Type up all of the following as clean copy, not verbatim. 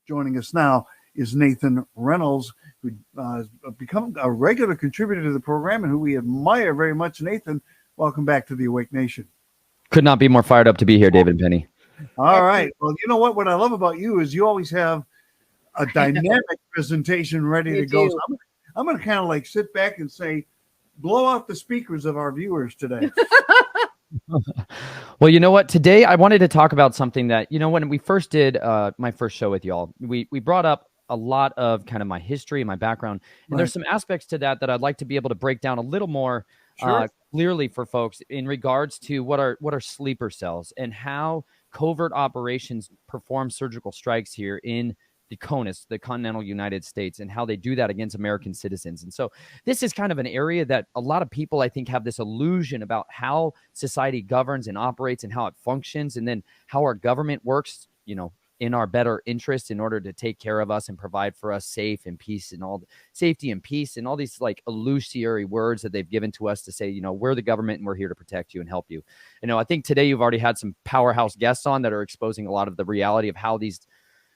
Joining us now is Nathan Reynolds, who has become a regular contributor to the program and who we admire very much. Nathan, welcome back to the Awake Nation. Could not be more fired up to be here, David and Penny. All right. Well, you know what? What I love about you is you always have a dynamic presentation ready to go. So I'm going to kind of like sit back and say, blow out the speakers of our viewers today. Well, you know what? Today I wanted to talk about something that, when we first did my first show with y'all, we brought up a lot of kind of my history and my background. And there's some aspects to that I'd like to be able to break down a little more clearly for folks in regards to what are sleeper cells and how covert operations perform surgical strikes here in the CONUS, the continental United States, and how they do that against American citizens. And so this is kind of an area that a lot of people, I think, have this illusion about how society governs and operates and how it functions, and then how our government works, in our better interest in order to take care of us and provide for us safety and peace and all these like illusory words that they've given to us to say, we're the government and we're here to protect you and help you. I think today you've already had some powerhouse guests on that are exposing a lot of the reality of how these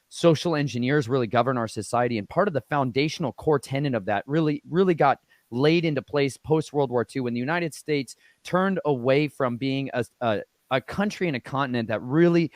social engineers really govern our society. And part of the foundational core tenet of that really got laid into place post-World War II when the United States turned away from being a country and a continent that really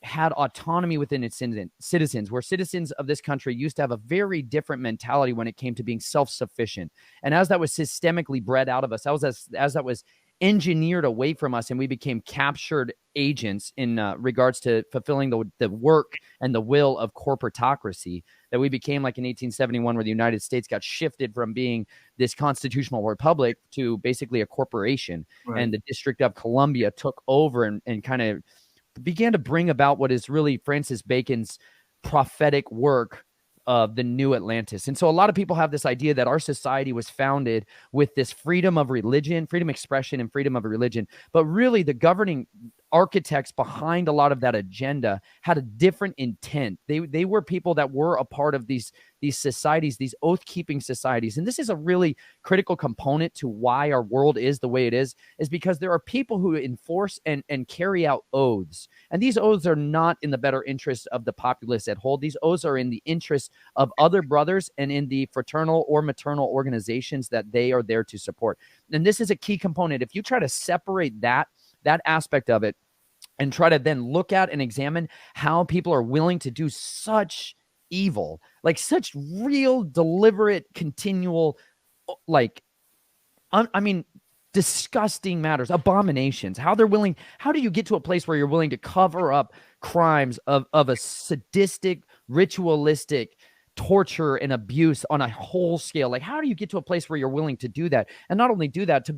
had autonomy within its citizens, where citizens of this country used to have a very different mentality when it came to being self-sufficient. And as that was systemically bred out of us, as that was engineered away from us, and we became captured agents in regards to fulfilling the work and the will of corporatocracy, that we became like in 1871, where the United States got shifted from being this constitutional republic to basically a corporation. And the District of Columbia took over and kind of began to bring about what is really Francis Bacon's prophetic work of the New Atlantis. And so a lot of people have this idea that our society was founded with this freedom of religion, freedom of expression, and freedom of religion. But really, the governing architects behind a lot of that agenda had a different intent. They were people that were a part of these societies, these oath-keeping societies. And this is a really critical component to why our world is the way it is because there are people who enforce and carry out oaths. And these oaths are not in the better interest of the populace at whole. These oaths are in the interest of other brothers and in the fraternal or maternal organizations that they are there to support. And this is a key component. If you try to separate that aspect of it and try to then look at and examine how people are willing to do such evil, like such real, deliberate, continual, disgusting matters, abominations, how do you get to a place where you're willing to cover up crimes of a sadistic, ritualistic torture and abuse on a whole scale? Like, how do you get to a place where you're willing to do that? And not only do that, to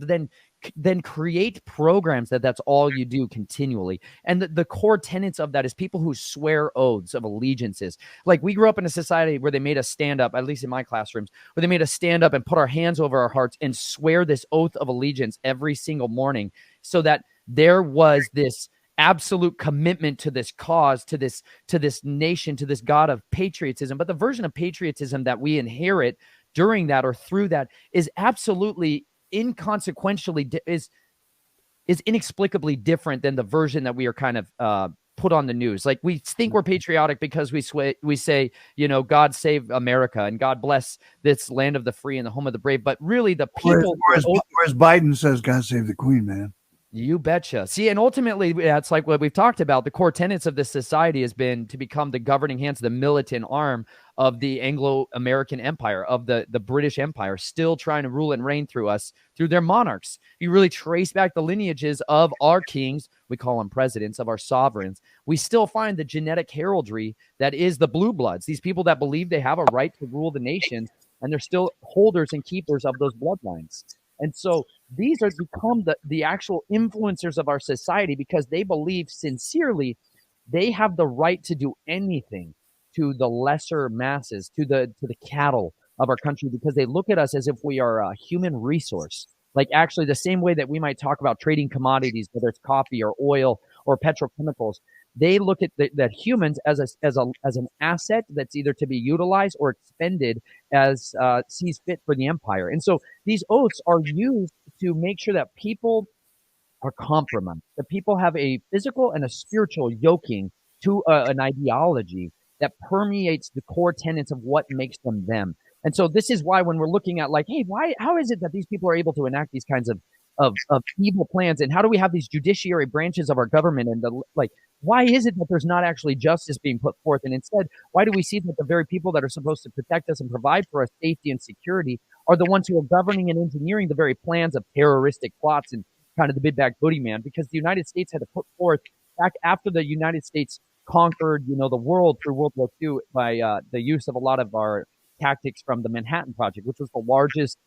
then create programs that's all you do continually. And the core tenets of that is people who swear oaths of allegiances. Like, we grew up in a society where they made us stand up, at least in my classrooms, where they made us stand up and put our hands over our hearts and swear this oath of allegiance every single morning, so that there was this absolute commitment to this cause, to this nation, to this God of patriotism. But the version of patriotism that we inherit during that or through that is absolutely inconsequentially is inexplicably different than the version that we are kind of put on the news. Like, we think we're patriotic because we say, God save America and God bless this land of the free and the home of the brave. But really, the people, whereas Biden says, God save the Queen, man. You betcha. See, and ultimately, that's like what we've talked about. The core tenets of this society has been to become the governing hands, the militant arm of the Anglo-American Empire, of the British Empire, still trying to rule and reign through us, through their monarchs. If you really trace back the lineages of our kings, we call them presidents, of our sovereigns, we still find the genetic heraldry that is the blue bloods, these people that believe they have a right to rule the nations, and they're still holders and keepers of those bloodlines. And so these are become the actual influencers of our society because they believe sincerely they have the right to do anything to the lesser masses, to the cattle of our country, because they look at us as if we are a human resource. Like, actually, the same way that we might talk about trading commodities, whether it's coffee or oil or petrochemicals, they look at that humans as an asset that's either to be utilized or expended as sees fit for the empire. And so these oaths are used to make sure that people are compromised, that people have a physical and a spiritual yoking to an ideology that permeates the core tenets of what makes them them. And so this is why when we're looking at like, hey, how is it that these people are able to enact these kinds of evil plans, and how do we have these judiciary branches of our government, and why is it that there's not actually justice being put forth, and instead why do we see that the very people that are supposed to protect us and provide for us safety and security are the ones who are governing and engineering the very plans of terroristic plots and kind of the big bad boogeyman? Because the United States had to put forth, back after the United States conquered, the world through World War II by the use of a lot of our tactics from the Manhattan Project, which was the largest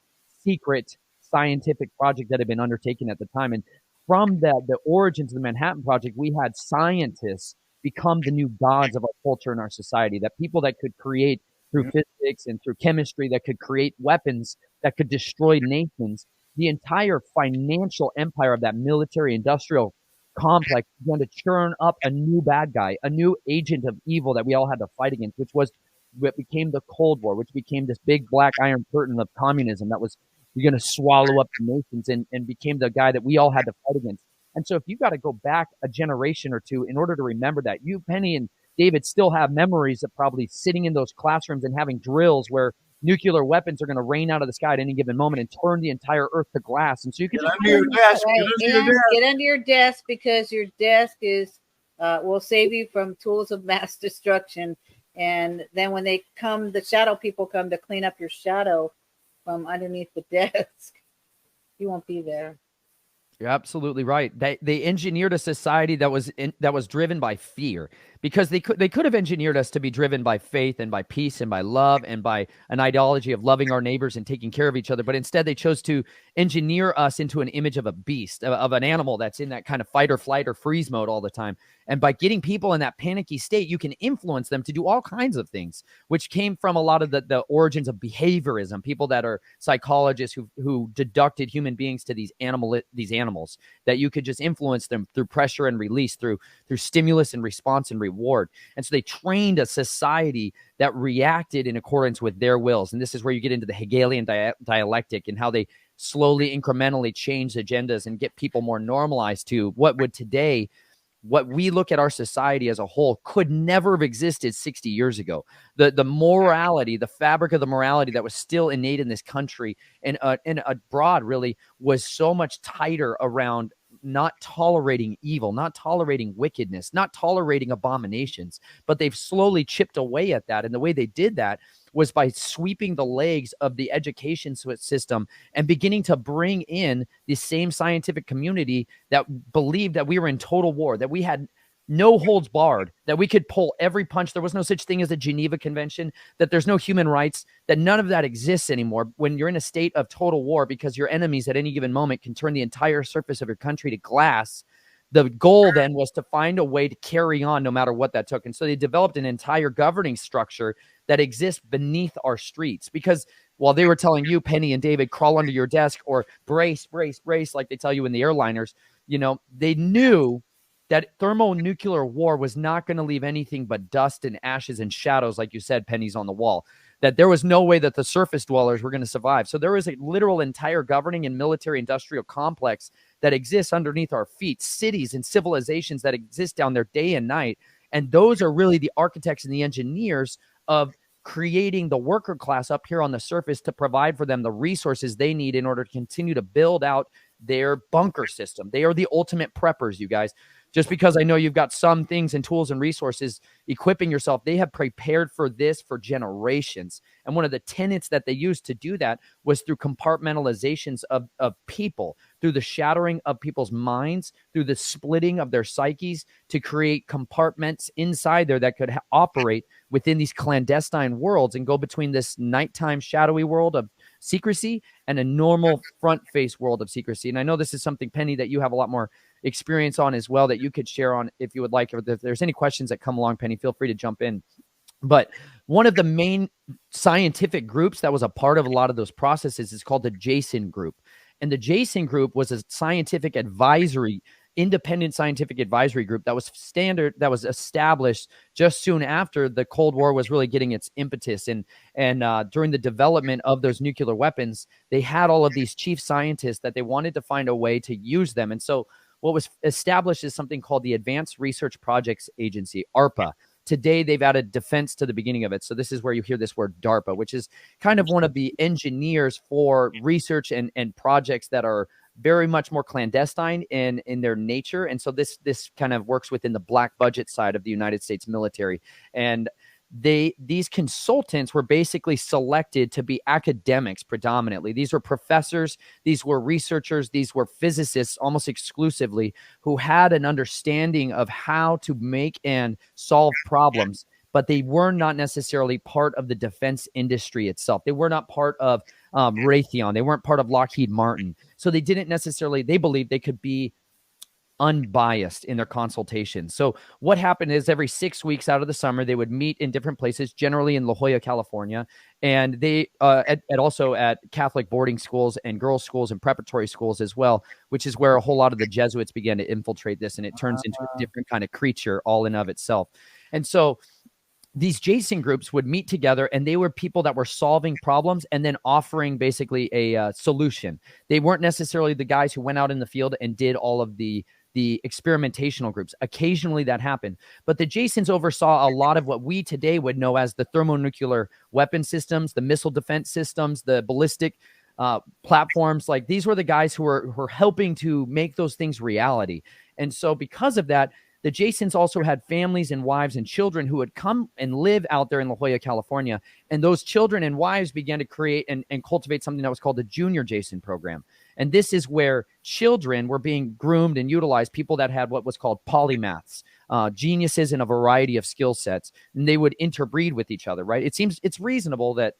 secret scientific project that had been undertaken at the time. And from the origins of the Manhattan Project, we had scientists become the new gods of our culture and our society, that people that could create through physics and through chemistry, that could create weapons that could destroy nations. The entire financial empire of that military industrial complex began to churn up a new bad guy, a new agent of evil that we all had to fight against, which was what became the Cold War, which became this big black iron curtain of communism that was going to swallow up the nations, and became the guy that we all had to fight against. And so if you got to go back a generation or two in order to remember that, you, Penny, and David still have memories of probably sitting in those classrooms and having drills where nuclear weapons are going to rain out of the sky at any given moment and turn the entire earth to glass. And so you can get under your desk. Get under your desk, because your desk is will save you from tools of mass destruction. And then when they come, the shadow people come to clean up your shadow from underneath the desk, you won't be there. You're absolutely right. They engineered a society that was driven by fear, because they could have engineered us to be driven by faith and by peace and by love and by an ideology of loving our neighbors and taking care of each other. But instead, they chose to engineer us into an image of a beast, of an animal that's in that kind of fight or flight or freeze mode all the time. And by getting people in that panicky state, you can influence them to do all kinds of things, which came from a lot of the origins of behaviorism, people that are psychologists who deducted human beings to these animals, that you could just influence them through pressure and release, through stimulus and response and reward. And so they trained a society that reacted in accordance with their wills. And this is where you get into the Hegelian dialectic and how they slowly, incrementally change agendas and get people more normalized to what we look at our society as a whole could never have existed 60 years ago. The morality, the fabric of the morality that was still innate in this country and abroad really was so much tighter around not tolerating evil, not tolerating wickedness, not tolerating abominations. But they've slowly chipped away at that. And the way they did that was by sweeping the legs of the education system and beginning to bring in the same scientific community that believed that we were in total war, that we had no holds barred, that we could pull every punch. There was no such thing as a Geneva Convention, that there's no human rights, that none of that exists anymore when you're in a state of total war, because your enemies at any given moment can turn the entire surface of your country to glass. The goal then was to find a way to carry on no matter what that took. And so they developed an entire governing structure that exists beneath our streets, because while they were telling you, Penny and David, crawl under your desk or brace, like they tell you in the airliners, they knew that thermonuclear war was not going to leave anything but dust and ashes and shadows, like you said, pennies on the wall, that there was no way that the surface dwellers were going to survive. So there is a literal entire governing and military industrial complex that exists underneath our feet, cities and civilizations that exist down there day and night. And those are really the architects and the engineers of creating the worker class up here on the surface to provide for them the resources they need in order to continue to build out their bunker system. They are the ultimate preppers, you guys. Just because I know you've got some things and tools and resources equipping yourself, they have prepared for this for generations. And one of the tenets that they used to do that was through compartmentalizations of people, through the shattering of people's minds, through the splitting of their psyches to create compartments inside there that could operate within these clandestine worlds and go between this nighttime shadowy world of secrecy and a normal front-face world of secrecy. And I know this is something, Penny, that you have a lot more experience on as well, that you could share on if you would like. Or if there's any questions that come along, Penny, feel free to jump in. But one of the main scientific groups that was a part of a lot of those processes is called the Jason Group. And the Jason Group was a scientific advisory, independent scientific advisory group that was established just soon after the Cold War was really getting its impetus. And during the development of those nuclear weapons, they had all of these chief scientists that they wanted to find a way to use them. And so what was established is something called the Advanced Research Projects Agency, ARPA. today they've added defense to the beginning of it. So this is where you hear this word DARPA, which is kind of one of the engineers for research and projects that are very much more clandestine in their nature. And so this kind of works within the black budget side of the United States military. And these consultants were basically selected to be academics predominantly. These were professors, these were researchers, these were physicists almost exclusively, who had an understanding of how to make and solve problems, but they were not necessarily part of the defense industry itself. They were not part of Raytheon. They weren't part of Lockheed Martin. So they didn't necessarily, they believed they could be unbiased in their consultations. So what happened is every 6 weeks out of the summer, they would meet in different places, generally in La Jolla, California. And they also at Catholic boarding schools and girls' schools and preparatory schools as well, which is where a whole lot of the Jesuits began to infiltrate this. And it turns into a different kind of creature all in of itself. And so these Jason groups would meet together, and they were people that were solving problems and then offering basically a solution. They weren't necessarily the guys who went out in the field and did all of the experimentational groups. Occasionally that happened, but the Jasons oversaw a lot of what we today would know as the thermonuclear weapon systems, the missile defense systems, the ballistic platforms. Like, these were the guys who were helping to make those things reality. And so because of that, the Jasons also had families and wives and children who would come and live out there in La Jolla, California. And those children and wives began to create and cultivate something that was called the Junior Jason program. And this is where children were being groomed and utilized, people that had what was called polymaths, geniuses in a variety of skill sets, and they would interbreed with each other, right? It seems it's reasonable that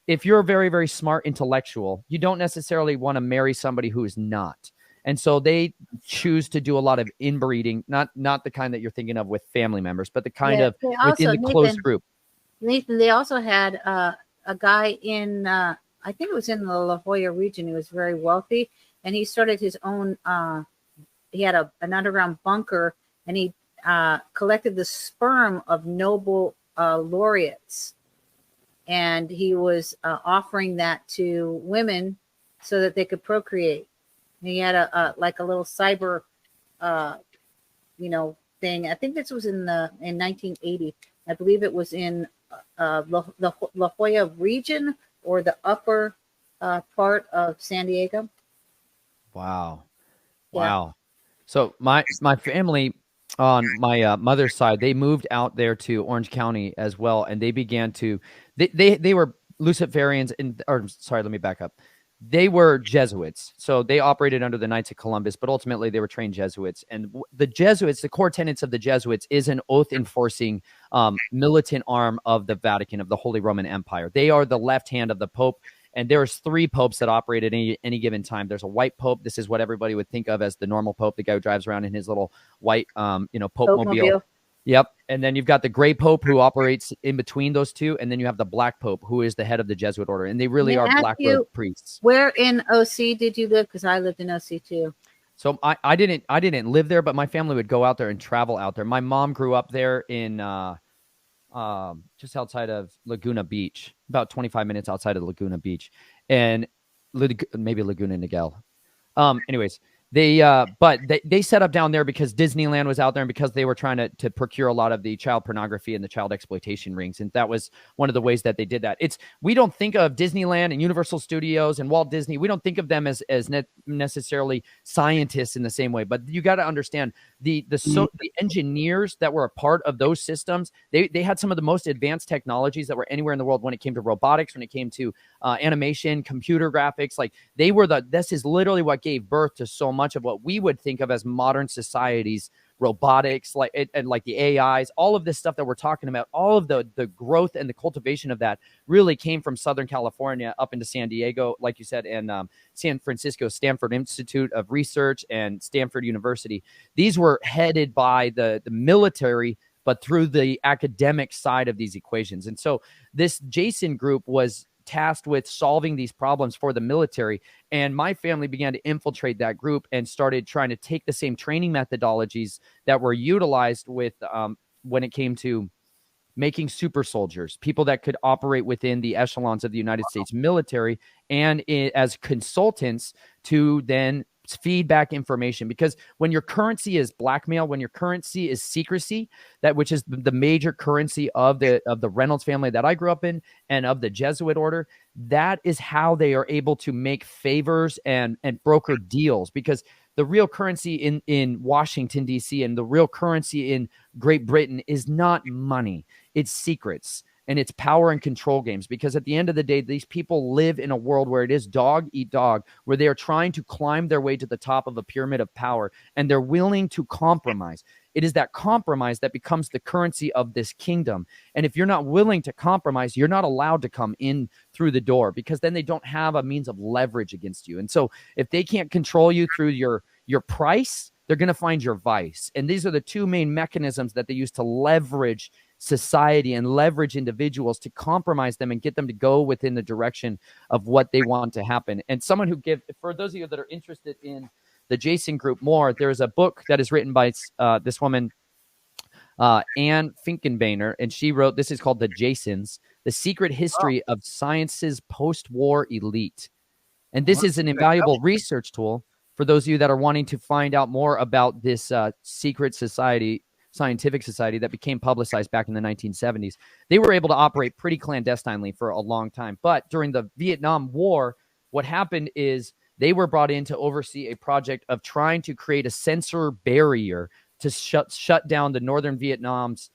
if you're a very, very smart intellectual, you don't necessarily want to marry somebody who is not. And so they choose to do a lot of inbreeding, not the kind that you're thinking of with family members, but the kind of within the closed group. Nathan, they also had a guy in, I think it was in the La Jolla region. He was very wealthy, and he started his own, he had an underground bunker, and he collected the sperm of Nobel laureates. And he was offering that to women so that they could procreate. He had a little cyber, thing. I think this was in 1980. I believe it was in La Jolla region or the upper part of San Diego. Wow. Yeah. Wow. So my family on my mother's side, they moved out there to Orange County as well, and they began to they were Luciferians let me back up. They were Jesuits, so they operated under the Knights of Columbus, but ultimately they were trained Jesuits. And the Jesuits, the core tenets of the Jesuits is an oath-enforcing militant arm of the Vatican, of the Holy Roman Empire. They are the left hand of the Pope, and there's 3 popes that operate at any given time. There's a white Pope. This is what everybody would think of as the normal Pope, the guy who drives around in his little white, Pope-mobile. Yep. And then you've got the gray Pope who operates in between those two. And then you have the black Pope who is the head of the Jesuit order. And they really are black robe priests. Where in OC did you live? Because I lived in OC too. So I didn't live there, but my family would go out there and travel out there. My mom grew up there in just outside of Laguna Beach, about 25 minutes outside of Laguna Beach, and maybe Laguna Niguel. Anyways, they set up down there because Disneyland was out there, and because they were trying to procure a lot of the child pornography and the child exploitation rings. And that was one of the ways that they did that. We don't think of Disneyland and Universal Studios and Walt Disney. We don't think of them as necessarily scientists in the same way, but you got to understand the engineers that were a part of those systems. They had some of the most advanced technologies that were anywhere in the world when it came to robotics, when it came to animation, computer graphics. Like, this is literally what gave birth to so much of what we would think of as modern society's robotics, like the AIs, all of this stuff that we're talking about, all of the growth and the cultivation of that really came from Southern California up into San Diego, like you said, and San Francisco, Stanford Institute of Research and Stanford University. These were headed by the military, but through the academic side of these equations. And so this Jason group was tasked with solving these problems for the military. And my family began to infiltrate that group and started trying to take the same training methodologies that were utilized with when it came to making super soldiers, people that could operate within the echelons of the United States military, and as consultants to then feedback information, because when your currency is blackmail, when your currency is secrecy, that which is the major currency of the Reynolds family that I grew up in and of the Jesuit order, that is how they are able to make favors and broker deals, because the real currency in Washington, D.C., and the real currency in Great Britain is not money. It's secrets. And it's power and control games, because at the end of the day, these people live in a world where it is dog eat dog, where they are trying to climb their way to the top of a pyramid of power, and they're willing to compromise. It is that compromise that becomes the currency of this kingdom. And if you're not willing to compromise, you're not allowed to come in through the door, because then they don't have a means of leverage against you. And so if they can't control you through your price, they're going to find your vice. And these are the two main mechanisms that they use to leverage society and leverage individuals, to compromise them and get them to go within the direction of what they want to happen. And someone who for those of you that are interested in the Jason group more, there's a book that is written by this woman, Anne Finkenbeiner, and she wrote, this is called The Jasons, The Secret History of Science's Post-War Elite. And this is an invaluable research tool for those of you that are wanting to find out more about this secret scientific society that became publicized back in the 1970s. They were able to operate pretty clandestinely for a long time. But during the Vietnam War, what happened is they were brought in to oversee a project of trying to create a sensor barrier to shut down the northern Vietnam's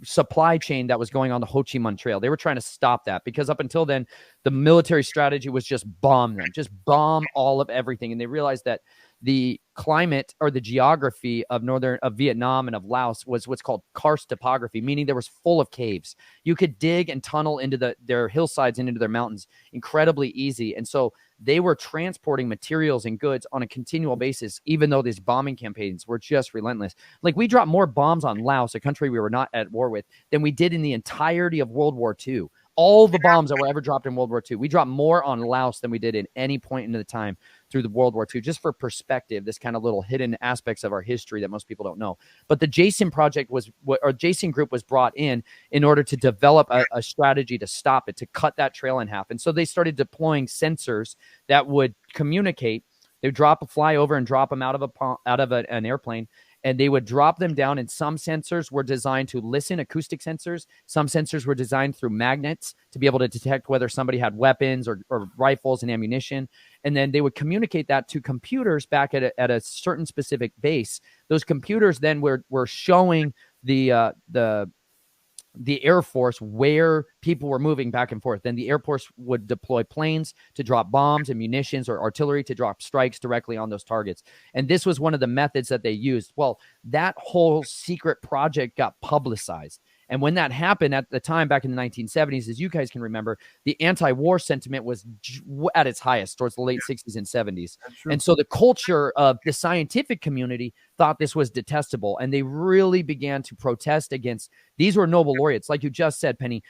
supply chain that was going on the Ho Chi Minh Trail. They were trying to stop that, because up until then, the military strategy was just bomb them, just bomb all of everything. And they realized that the climate or the geography of Vietnam and of Laos was what's called karst topography, meaning there was full of caves. You could dig and tunnel into their hillsides and into their mountains incredibly easy. And so they were transporting materials and goods on a continual basis, even though these bombing campaigns were just relentless. Like, we dropped more bombs on Laos, a country we were not at war with, than we did in the entirety of World War II. All the bombs that were ever dropped in World War II, we dropped more on Laos than we did in any point in the time through the World War II, just for perspective, this kind of little hidden aspects of our history that most people don't know. But the Jason project Jason group was brought in order to develop a strategy to stop it, to cut that trail in half. And so they started deploying sensors that would communicate. They would fly over and drop them out of an airplane, and they would drop them down. And some sensors were designed to listen, acoustic sensors. Some sensors were designed through magnets to be able to detect whether somebody had weapons or rifles and ammunition. And then they would communicate that to computers back at a certain specific base. Those computers then were showing the Air Force where people were moving back and forth. Then the Air Force would deploy planes to drop bombs and munitions, or artillery to drop strikes directly on those targets. And this was one of the methods that they used. Well, that whole secret project got publicized. And when that happened at the time back in the 1970s, as you guys can remember, the anti-war sentiment was at its highest towards the late 60s and 70s. And so the culture of the scientific community thought this was detestable, and they really began to protest against. These were Nobel laureates, like you just said, Penny.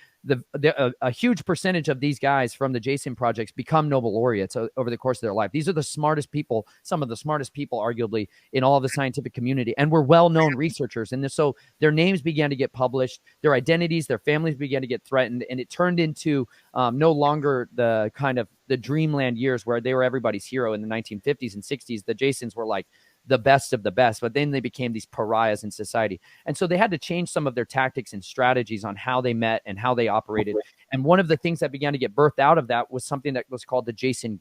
A huge percentage of these guys from the Jason projects become Nobel laureates over the course of their life. These are the smartest people, some of the smartest people, arguably, in all of the scientific community, and were well-known researchers. And so their names began to get published, their identities, their families began to get threatened, and it turned into no longer the kind of the dreamland years where they were everybody's hero in the 1950s and 60s. The Jasons were like the best of the best, but then they became these pariahs in society. And so they had to change some of their tactics and strategies on how they met and how they operated. And one of the things that began to get birthed out of that was something that was called the Jason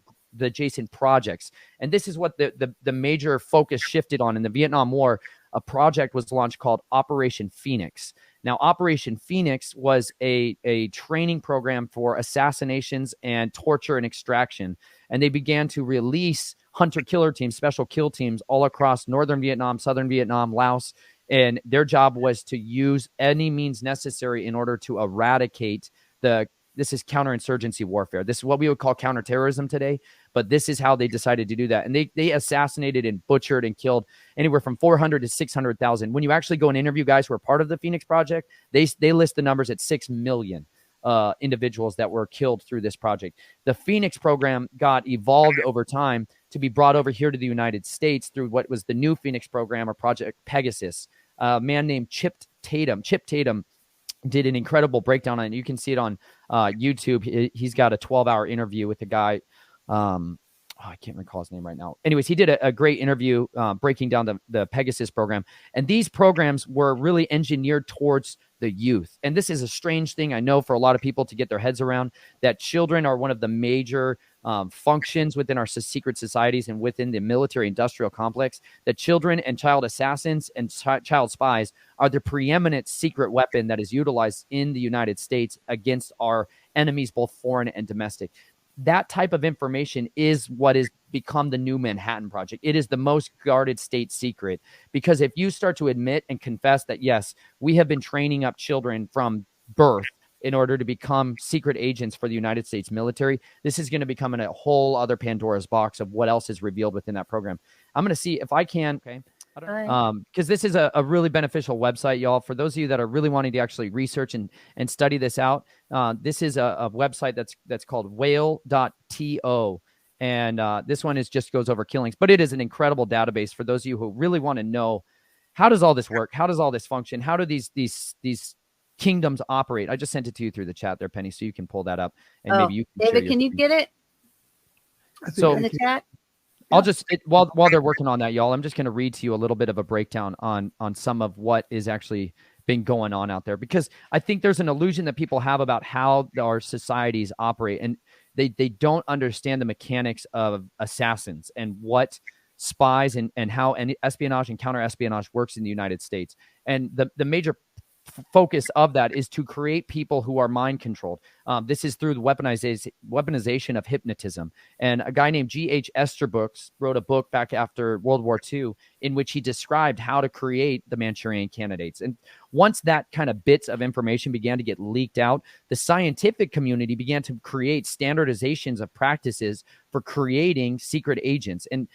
projects. And this is what the major focus shifted on in the Vietnam War. A project was launched called Operation Phoenix. Now, Operation Phoenix was a training program for assassinations and torture and extraction. And they began to release hunter-killer teams, special kill teams all across northern Vietnam, southern Vietnam, Laos. And their job was to use any means necessary in order to eradicate this is counterinsurgency warfare. This is what we would call counterterrorism today, but this is how they decided to do that. And they assassinated and butchered and killed anywhere from 400 to 600,000. When you actually go and interview guys who are part of the Phoenix Project, they list the numbers at 6 million individuals that were killed through this project. The Phoenix program got evolved over time to be brought over here to the United States through what was the new Phoenix program, or Project Pegasus. A man named Chip Tatum did an incredible breakdown on it. You can see it on YouTube. He's got a 12-hour interview with the guy. I can't recall his name right now. Anyways, he did a great interview breaking down the Pegasus program. And these programs were really engineered towards the youth. And this is a strange thing, I know, for a lot of people to get their heads around, that children are one of the major functions within our secret societies and within the military industrial complex, that children and child assassins and child spies are the preeminent secret weapon that is utilized in the United States against our enemies, both foreign and domestic. That type of information is what has become the new Manhattan Project. It is the most guarded state secret, because if you start to admit and confess that, yes, we have been training up children from birth in order to become secret agents for the United States military, this is going to become a whole other Pandora's box of what else is revealed within that program. I'm going to see if I can, okay, because this is a really beneficial website, y'all. For those of you that are really wanting to actually research and study this out, this is a website that's called whale.to. And this one just goes over killings, but it is an incredible database for those of you who really want to know, how does all this work? How does all this function? How do these kingdoms operate? I just sent it to you through the chat there, Penny, so you can pull that up, and maybe you can David, can you get it? So in the chat? I'll just while they're working on that, y'all, I'm just going to read to you a little bit of a breakdown on some of what is actually been going on out there, because I think there's an illusion that people have about how our societies operate, and they don't understand the mechanics of assassins and what spies and how espionage and counter-espionage works in the United States. And the major focus of that is to create people who are mind controlled. This is through the weaponization of hypnotism. And a guy named G.H. Esterbrook wrote a book back after World War II in which he described how to create the Manchurian candidates. And once that kind of bits of information began to get leaked out, the scientific community began to create standardizations of practices for creating secret agents. And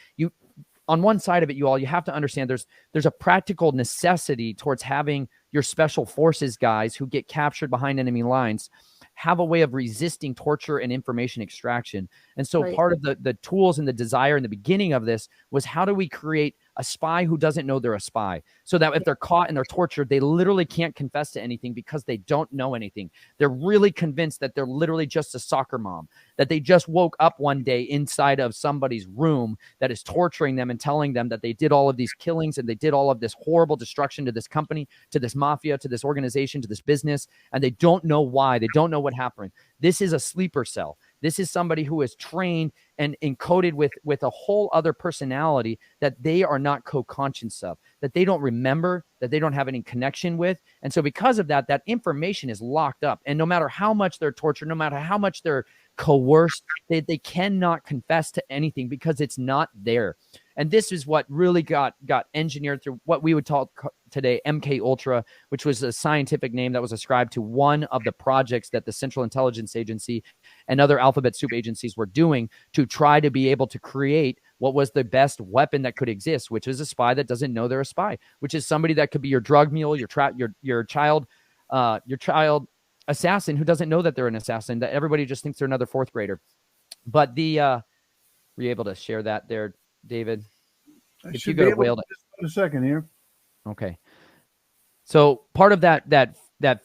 on one side of it, you have to understand there's a practical necessity towards having your special forces guys who get captured behind enemy lines have a way of resisting torture and information extraction. And so part of the tools and the desire in the beginning of this was, how do we create a spy who doesn't know they're a spy, so that if they're caught and they're tortured, they literally can't confess to anything because they don't know anything. They're really convinced that they're literally just a soccer mom, that they just woke up one day inside of somebody's room that is torturing them and telling them that they did all of these killings and they did all of this horrible destruction to this company, to this mafia, to this organization, to this business, and they don't know why. They don't know what happened. This is a sleeper cell. This is somebody who is trained and encoded with a whole other personality that they are not co-conscious of, that they don't remember, that they don't have any connection with. And so because of that, that information is locked up. And no matter how much they're tortured, no matter how much they're coerced, they cannot confess to anything because it's not there. And this is what really got engineered through what we would call today MK Ultra, which was a scientific name that was ascribed to one of the projects that the Central Intelligence Agency and other alphabet soup agencies were doing to try to be able to create what was the best weapon that could exist, which is a spy that doesn't know they're a spy, which is somebody that could be your drug mule, your child assassin who doesn't know that they're an assassin, that everybody just thinks they're another fourth grader. But were you able to share that there, David? If you go to Whale, just a second here. Okay. So part of that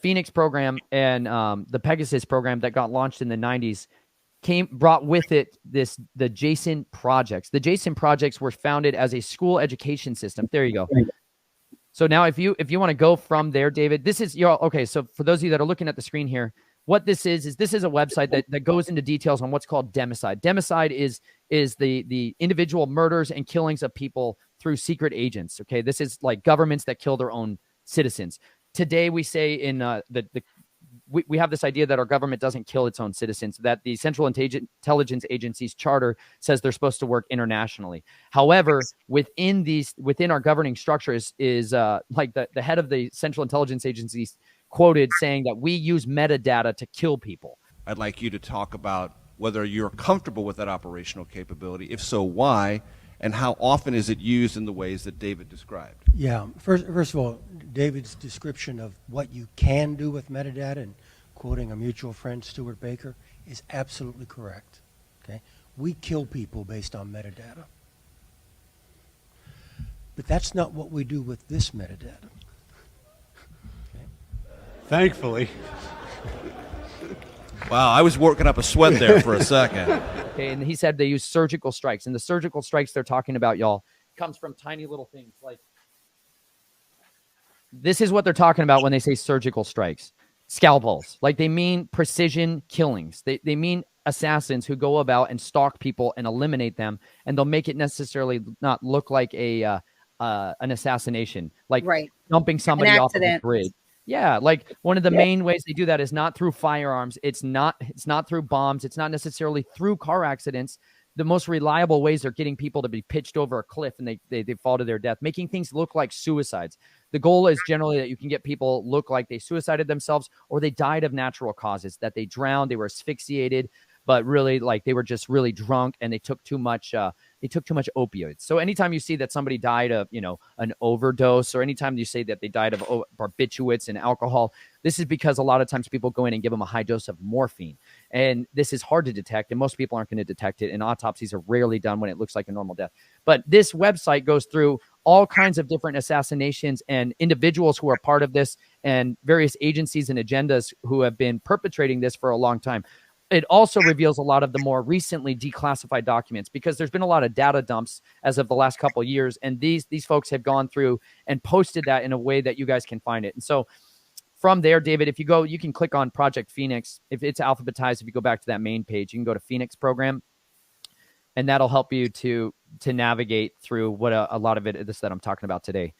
Phoenix program and the Pegasus program that got launched in the 90s brought with it the Jason projects. The Jason projects were founded as a school education system. There you go. So now if you want to go from there, David, this is okay. So for those of you that are looking at the screen here, what this is a website that goes into details on what's called democide. Democide is the individual murders and killings of people through secret agents. Okay, this is like governments that kill their own citizens. Today we say in we have this idea that our government doesn't kill its own citizens, that the Central Intelligence Agency's charter says they're supposed to work internationally. However, within our governing structure is like the head of the Central Intelligence Agency quoted saying that we use metadata to kill people. I'd like you to talk about whether you're comfortable with that operational capability. If so, why? And how often is it used in the ways that David described? Yeah, first of all, David's description of what you can do with metadata, and quoting a mutual friend, Stuart Baker, is absolutely correct. Okay, we kill people based on metadata. But that's not what we do with this metadata. Okay? Thankfully. Wow, I was working up a sweat there for a second. Okay, and he said they use surgical strikes. And the surgical strikes they're talking about, y'all, comes from tiny little things like this is what they're talking about when they say surgical strikes. Scalpels. Like they mean precision killings. They mean assassins who go about and stalk people and eliminate them, and they'll make it necessarily not look like an assassination, like dumping somebody off of a bridge. Yeah, like one of the main ways they do that is not through firearms. It's not through bombs. It's not necessarily through car accidents. The most reliable ways are getting people to be pitched over a cliff and they fall to their death, making things look like suicides. The goal is generally that you can get people look like they suicided themselves or they died of natural causes, that they drowned, they were asphyxiated, but really like they were just really drunk and they took too much opioids. So anytime you see that somebody died of, an overdose, or anytime you say that they died of barbiturates and alcohol, this is because a lot of times people go in and give them a high dose of morphine. And this is hard to detect, and most people aren't going to detect it. And autopsies are rarely done when it looks like a normal death. But this website goes through all kinds of different assassinations and individuals who are part of this and various agencies and agendas who have been perpetrating this for a long time. It also reveals a lot of the more recently declassified documents because there's been a lot of data dumps as of the last couple of years. And these folks have gone through and posted that in a way that you guys can find it. And so from there, David, if you go, you can click on Project Phoenix. If it's alphabetized, if you go back to that main page, you can go to Phoenix Program, and that'll help you to navigate through what a lot of it is that I'm talking about today.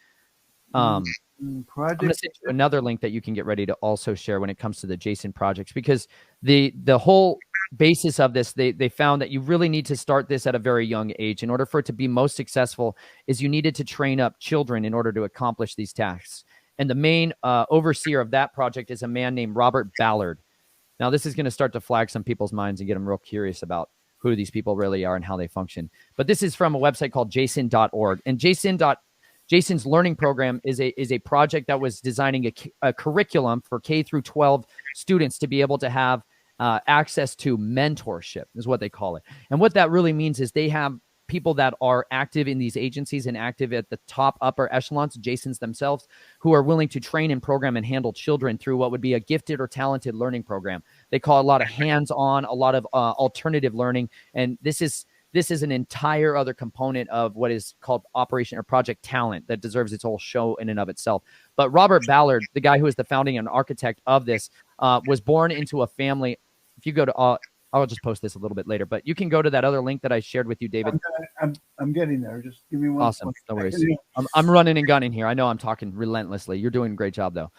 I'm going to send you another link that you can get ready to also share when it comes to the Jason projects, because the whole basis of this, they found that you really need to start this at a very young age. In order for it to be most successful is you needed to train up children in order to accomplish these tasks. And the main overseer of that project is a man named Robert Ballard. Now, this is going to start to flag some people's minds and get them real curious about who these people really are and how they function. But this is from a website called jason.org. And Jason's learning program is a project that was designing a curriculum for K through 12 students to be able to have access to mentorship, is what they call it. And what that really means is they have people that are active in these agencies and active at the top upper echelons, Jasons themselves, who are willing to train and program and handle children through what would be a gifted or talented learning program. They call it a lot of hands-on, a lot of alternative learning. And this is an entire other component of what is called Operation or Project Talent that deserves its whole show in and of itself. But Robert Ballard, the guy who is the founding and architect of this, was born into a family. If you go to, I'll just post this a little bit later, but you can go to that other link that I shared with you, David. I'm getting there. Just give me one. Awesome. No worries. I'm running and gunning here. I know I'm talking relentlessly. You're doing a great job, though.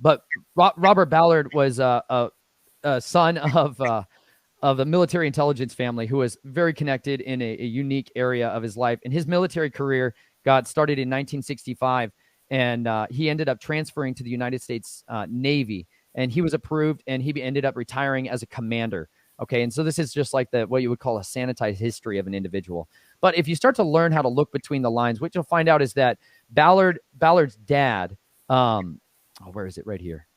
But Robert Ballard was a son of a military intelligence family who was very connected in a unique area of his life. And his military career got started in 1965, and he ended up transferring to the United States Navy. And he was approved, and he ended up retiring as a commander. Okay, and so this is just like what you would call a sanitized history of an individual. But if you start to learn how to look between the lines, what you'll find out is that Ballard's dad, where is it? Right here.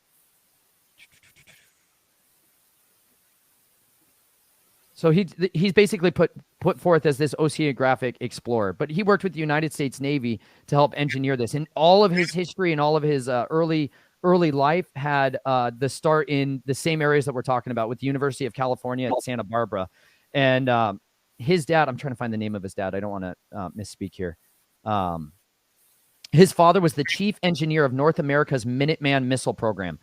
So he's basically put forth as this oceanographic explorer, but he worked with the United States Navy to help engineer this. And all of his history and all of his early life had the start in the same areas that we're talking about with the University of California at Santa Barbara. And his dad, I'm trying to find the name of his dad. I don't want to misspeak here. His father was the chief engineer of North America's Minuteman missile program.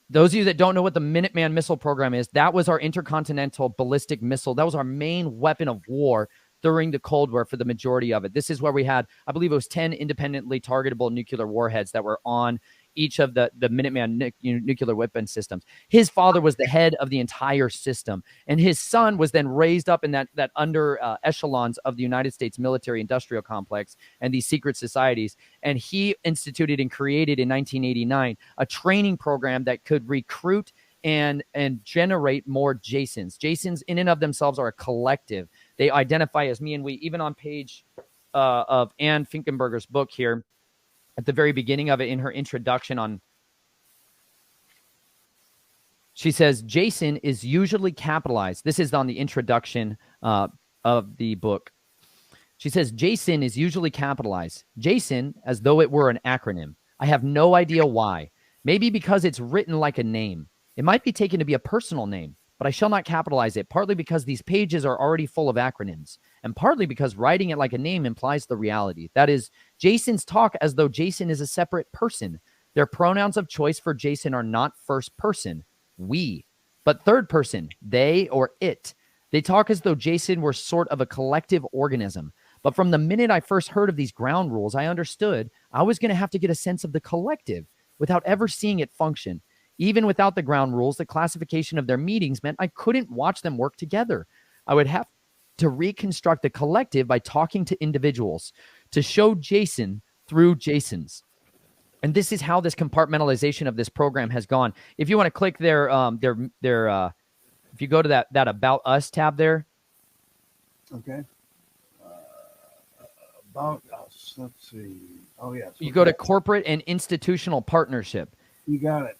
Those of you that don't know what the Minuteman missile program is, that was our intercontinental ballistic missile. That was our main weapon of war during the Cold War for the majority of it. This is where we had, I believe it was 10 independently targetable nuclear warheads that were on each of the Minuteman nuclear weapon systems. His father was the head of the entire system, and his son was then raised up in that under echelons of the United States military industrial complex and these secret societies. And he instituted and created in 1989 a training program that could recruit and generate more Jasons. Jasons in and of themselves are a collective. They identify as me and we. Even on page of Anne Finkenberger's book here, at the very beginning of it, in her introduction she says, Jason is usually capitalized. This is on the introduction of the book. She says, Jason is usually capitalized. Jason, as though it were an acronym. I have no idea why. Maybe because it's written like a name. It might be taken to be a personal name, but I shall not capitalize it, partly because these pages are already full of acronyms, and partly because writing it like a name implies the reality. That is, Jason's talk as though Jason is a separate person. Their pronouns of choice for Jason are not first person, we, but third person, they or it. They talk as though Jason were sort of a collective organism. But from the minute I first heard of these ground rules, I understood I was going to have to get a sense of the collective without ever seeing it function. Even without the ground rules, the classification of their meetings meant I couldn't watch them work together. I would have to reconstruct the collective by talking to individuals to show Jason through Jasons. And this is how this compartmentalization of this program has gone. If you want to click their if you go to that About Us tab there. Okay. About Us. Let's see. Oh, yes. You go to corporate and institutional partnership. You got it.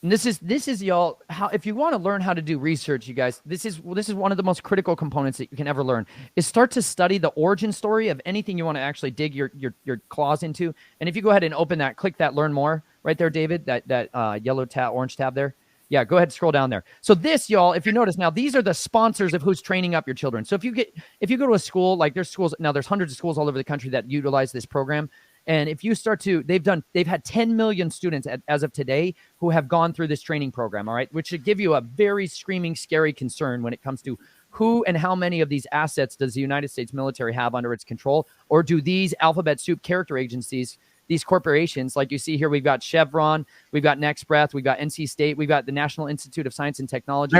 And this is y'all, how, if you want to learn how to do research, you guys, this is one of the most critical components that you can ever learn, is start to study the origin story of anything you want to actually dig your claws into. And if you go ahead and open that, click that Learn More right there, David, that yellow tab, orange tab there. Yeah, go ahead and scroll down there. So this, y'all, if you notice now, these are the sponsors of who's training up your children. So if you go to a school, like there's schools, now there's hundreds of schools all over the country that utilize this program. And if you start to, they've had 10 million students as of today who have gone through this training program, all right, which should give you a very screaming, scary concern when it comes to who and how many of these assets does the United States military have under its control, or do these alphabet soup character agencies, these corporations, like you see here, we've got Chevron, we've got Next Breath, we've got NC State, we've got the National Institute of Science and Technology.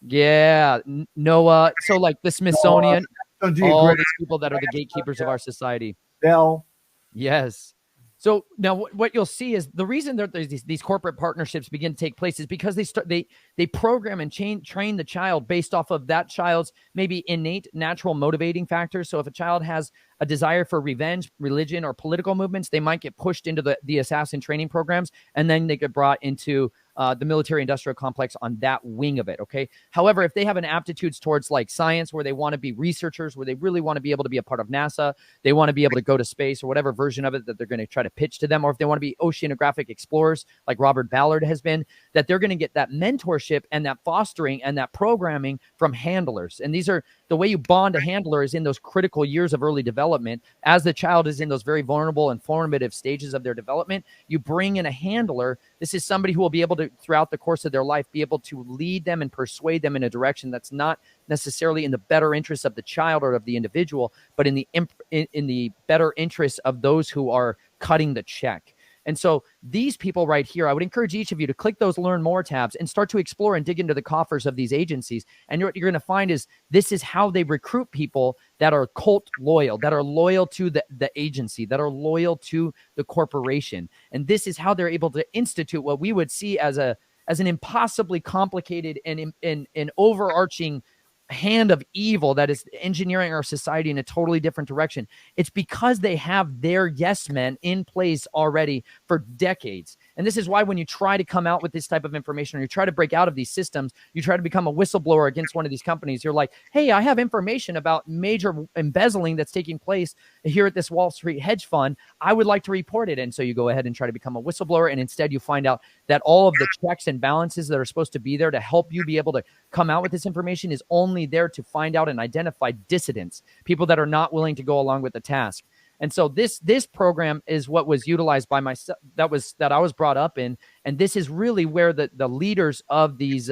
Yeah, NOAA. So like the Smithsonian, all these people that are the gatekeepers of our society. Dell. Yes. So now what you'll see is the reason that these corporate partnerships begin to take place is because they program and train the child based off of that child's maybe innate natural motivating factors. So if a child has a desire for revenge, religion, or political movements, they might get pushed into the assassin training programs, and then they get brought into the military industrial complex on that wing of it. Okay. However, if they have an aptitudes towards like science, where they want to be researchers, where they really want to be able to be a part of NASA, they want to be able to go to space or whatever version of it that they're going to try to pitch to them, or if they want to be oceanographic explorers like Robert Ballard has been, that they're going to get that mentorship and that fostering and that programming from handlers. And these are the way you bond a handler is in those critical years of early development. As the child is in those very vulnerable and formative stages of their development, you bring in a handler. This is somebody who will be able to, throughout the course of their life, be able to lead them and persuade them in a direction that's not necessarily in the better interest of the child or of the individual, but in the better interest of those who are cutting the check. And so these people right here, I would encourage each of you to click those Learn More tabs and start to explore and dig into the coffers of these agencies. And what you're going to find is this is how they recruit people that are cult loyal, that are loyal to the agency, that are loyal to the corporation. And this is how they're able to institute what we would see as an impossibly complicated and an overarching hand of evil that is engineering our society in a totally different direction. It's because they have their yes men in place already for decades. And this is why when you try to come out with this type of information, or you try to break out of these systems, you try to become a whistleblower against one of these companies, you're like, hey, I have information about major embezzling that's taking place here at this Wall Street hedge fund. I would like to report it. And so you go ahead and try to become a whistleblower. And instead you find out that all of the checks and balances that are supposed to be there to help you be able to come out with this information is only there to find out and identify dissidents, people that are not willing to go along with the task. And so this program is what was utilized by myself, that I was brought up in, and this is really where the leaders of these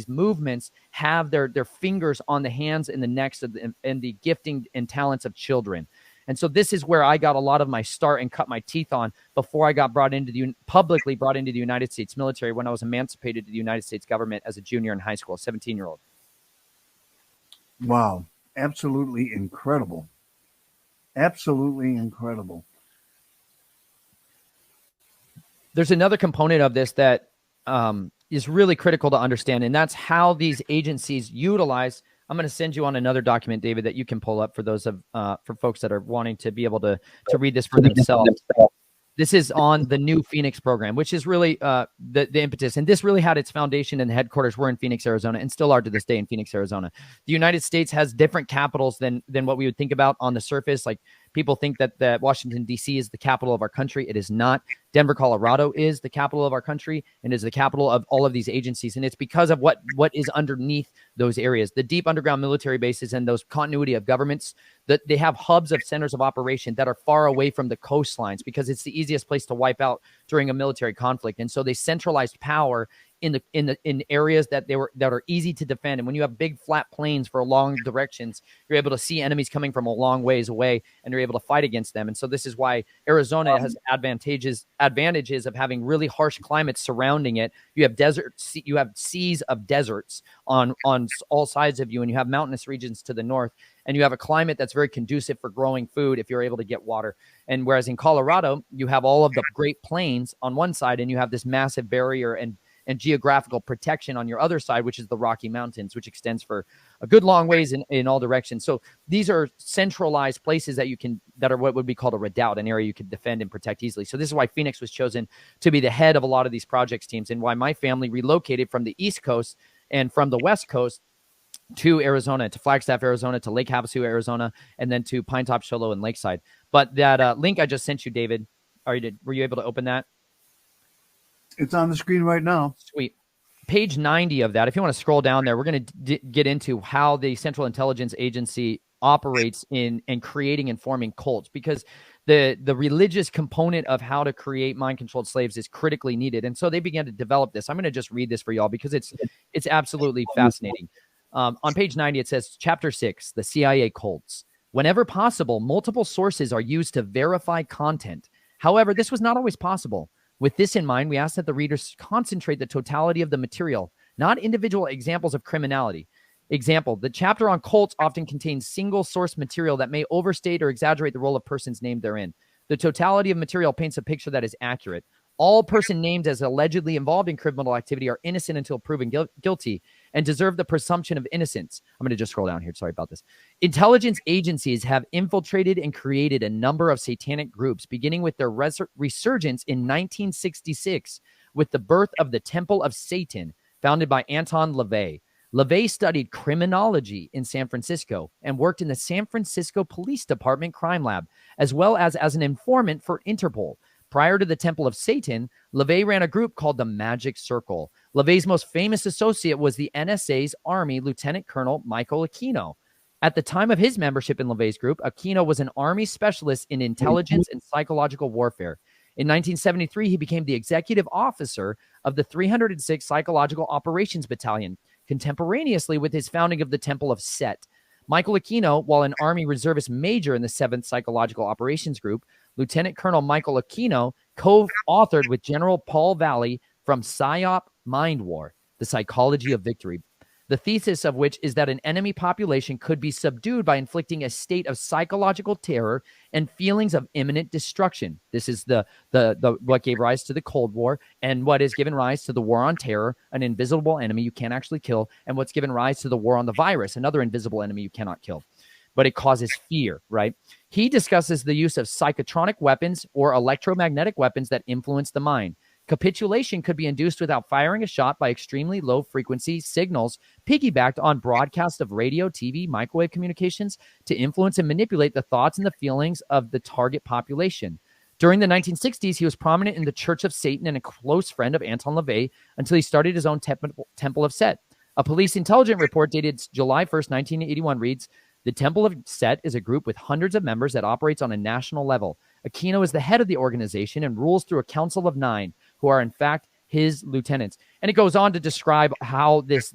movements have their fingers on the hands and the necks of and the gifting and talents of children. And so this is where I got a lot of my start and cut my teeth on before I got publicly brought into the United States military, when I was emancipated to the United States government as a junior in high school, 17-year-old. Wow. Absolutely incredible. Absolutely incredible. There's another component of this that is really critical to understand, and that's how these agencies utilize. I'm going to send you on another document, David, that you can pull up for those for folks that are wanting to be able to read this for themselves. This is on the new Phoenix program, which is really the impetus. And this really had its foundation in the headquarters. We're in Phoenix, Arizona, and still are to this day in Phoenix, Arizona. The United States has different capitals than what we would think about on the surface. Like People think that Washington, D.C. is the capital of our country. It is not. Denver, Colorado is the capital of our country and is the capital of all of these agencies. And it's because of what is underneath those areas, the deep underground military bases and those continuity of governments, that they have hubs of centers of operation that are far away from the coastlines because it's the easiest place to wipe out during a military conflict. And so they centralized power in areas that are easy to defend. And when you have big flat plains for long directions, you're able to see enemies coming from a long ways away, and you're able to fight against them. And so this is why Arizona has advantages of having really harsh climates surrounding it. You have deserts, you have seas of deserts on all sides of you, and you have mountainous regions to the north, and you have a climate that's very conducive for growing food if you're able to get water. And whereas in Colorado, you have all of the Great Plains on one side, and you have this massive barrier and geographical protection on your other side, which is the Rocky Mountains, which extends for a good long ways in all directions. So these are centralized places that are what would be called a redoubt, an area you could defend and protect easily. So this is why Phoenix was chosen to be the head of a lot of these projects teams, and why my family relocated from the East Coast and from the West Coast to Arizona, to Flagstaff, Arizona, to Lake Havasu, Arizona, and then to Pinetop, Shoalo, and Lakeside. But that link I just sent you, David, were you able to open that? It's on the screen right now. Sweet. Page 90 of that, if you want to scroll down there, we're going to get into how the Central Intelligence Agency operates in creating and forming cults, because the religious component of how to create mind-controlled slaves is critically needed. And so they began to develop this. I'm going to just read this for y'all because it's absolutely fascinating. On page 90, it says, Chapter 6, the CIA cults. Whenever possible, multiple sources are used to verify content. However, this was not always possible. With this in mind, we ask that the readers concentrate the totality of the material, not individual examples of criminality. Example, the chapter on cults often contains single source material that may overstate or exaggerate the role of persons named therein. The totality of material paints a picture that is accurate. All person named as allegedly involved in criminal activity are innocent until proven guilty and deserve the presumption of innocence. I'm going to just scroll down here. Sorry about this. Intelligence agencies have infiltrated and created a number of satanic groups, beginning with their resurgence in 1966 with the birth of the Temple of Satan, founded by Anton LaVey. LaVey studied criminology in San Francisco and worked in the San Francisco Police Department crime lab, as well as an informant for Interpol. Prior to the Temple of Satan, LaVey ran a group called the Magic Circle. LaVey's most famous associate was the NSA's Army Lieutenant Colonel Michael Aquino. At the time of his membership in LaVey's group, Aquino was an Army specialist in intelligence and psychological warfare. In 1973, he became the executive officer of the 306 Psychological Operations Battalion, contemporaneously with his founding of the Temple of Set. Michael Aquino, while an Army reservist major in the 7th Psychological Operations Group, Lieutenant Colonel Michael Aquino co-authored with General Paul Valley from PSYOP Mind War, The Psychology of Victory, the thesis of which is that an enemy population could be subdued by inflicting a state of psychological terror and feelings of imminent destruction. This is the what gave rise to the Cold War, and what has given rise to the War on Terror, an invisible enemy you can't actually kill, and what's given rise to the War on the Virus, another invisible enemy you cannot kill, but it causes fear, right? He discusses the use of psychotronic weapons or electromagnetic weapons that influence the mind. Capitulation could be induced without firing a shot by extremely low frequency signals piggybacked on broadcast of radio, TV, microwave communications to influence and manipulate the thoughts and the feelings of the target population. During the 1960s, he was prominent in the Church of Satan and a close friend of Anton LaVey until he started his own Temple of Set. A police intelligence report dated July 1st, 1981 reads, "The Temple of Set is a group with hundreds of members that operates on a national level. Aquino is the head of the organization and rules through a council of 9, who are in fact his lieutenants." And it goes on to describe how this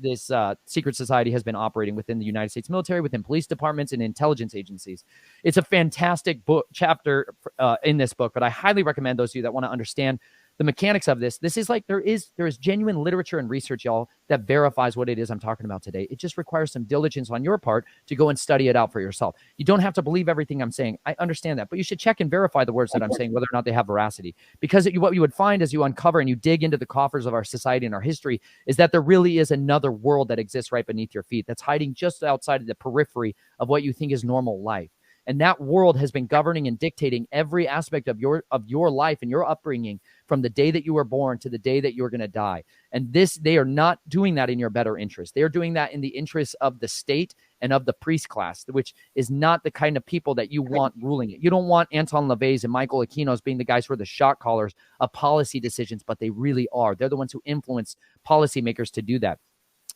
secret society has been operating within the United States military, within police departments and intelligence agencies. It's a fantastic book chapter in this book, but I highly recommend those of you that want to understand the mechanics of this. This is like, there is genuine literature and research, y'all, that verifies what it is I'm talking about today. It just requires some diligence on your part to go and study it out for yourself. You don't have to believe everything I'm saying. I understand that, but you should check and verify the words that I'm saying, whether or not they have veracity. Because what you would find as you uncover and you dig into the coffers of our society and our history is that there really is another world that exists right beneath your feet that's hiding just outside of the periphery of what you think is normal life. And that world has been governing and dictating every aspect of your life and your upbringing from the day that you were born to the day that you're going to die. And they are not doing that in your better interest. They are doing that in the interest of the state and of the priest class, which is not the kind of people that you want ruling it. You don't want Anton LaVey's and Michael Aquino's being the guys who are the shot callers of policy decisions, but they really are. They're the ones who influence policymakers to do that.